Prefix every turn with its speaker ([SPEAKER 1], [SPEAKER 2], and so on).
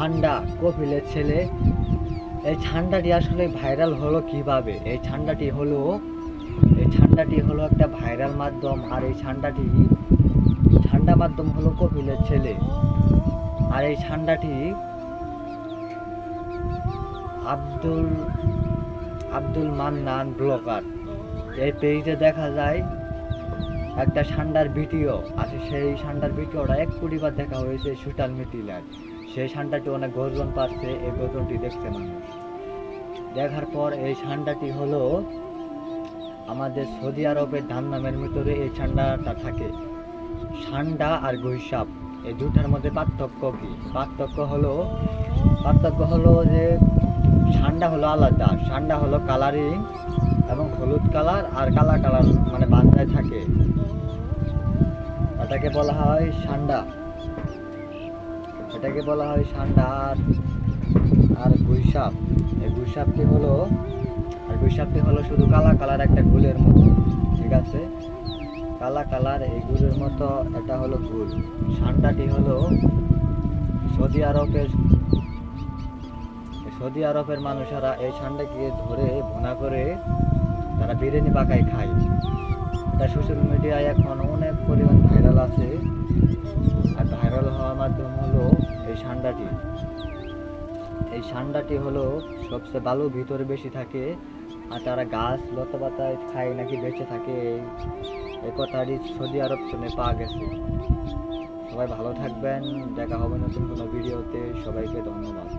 [SPEAKER 1] ঠান্ডা কপিলের ছেলে। এই ঠান্ডাটি আসলে ভাইরাল হলো কিভাবে? এই ঠান্ডাটি হলো একটা ভাইরাল মাধ্যম। আর এই ঠান্ডা মাধ্যম হলো কপিলের ছেলে। আর এই ঠান্ডাটি আব্দুল মান্নান ব্লগার, এই পেজে দেখা যায় একটা ঠান্ডার ভিডিও আছে। সেই ঠান্ডার ভিডিওটা 1 কোটি বার দেখা হয়েছে সোশ্যাল মিডিয়ায়। সেই ঠান্ডাটি অনেক গর্জন পাচ্ছে, এই গর্জনটি দেখছে মানুষ। দেখার পর এই ঠান্ডাটি হলো আমাদের সৌদি আরবের ধান্নামের ভিতরে এই ঠান্ডাটা থাকে। ঠান্ডা আর গৈসাপ এই দুটার মধ্যে পার্থক্য কি? পার্থক্য হলো যে ঠান্ডা হলো আলাদা। ঠান্ডা হলো কালারিং এবং হলুদ কালার আর কালা কালার মানে বান্ধায় থাকে। এটাকে বলা হয় ঠান্ডা। আর গুইসাপ, এই গুইসাপটি হলো শুধু কালা কালার একটা গুলের মতো। ঠিক আছে, কালা কালার এই গুলের মতো, এটা হলো গুল। ঠান্ডাটি হলো সৌদি আরবের মানুষেরা এই ঠান্ডাকে ধরে ভুনা করে তারা বিরিয়ানি পাকায় খায়। এটা সোশ্যাল মিডিয়ায় এখন অনেক পরিমাণ ভাইরাল আছে। আর ভাইরাল হওয়ার মাধ্যম হলো এই ঠান্ডাটি হলো সবচেয়ে ভালো, ভিতরে বেশি থাকে। আর তারা গাছ লতা পাতায় খায় নাকি বেঁচে থাকে, এই কথাটি সৌদি আরব শুনে পাওয়া গেছে। সবাই ভালো থাকবেন, দেখা হবে নতুন কোনো ভিডিওতে। সবাইকে ধন্যবাদ।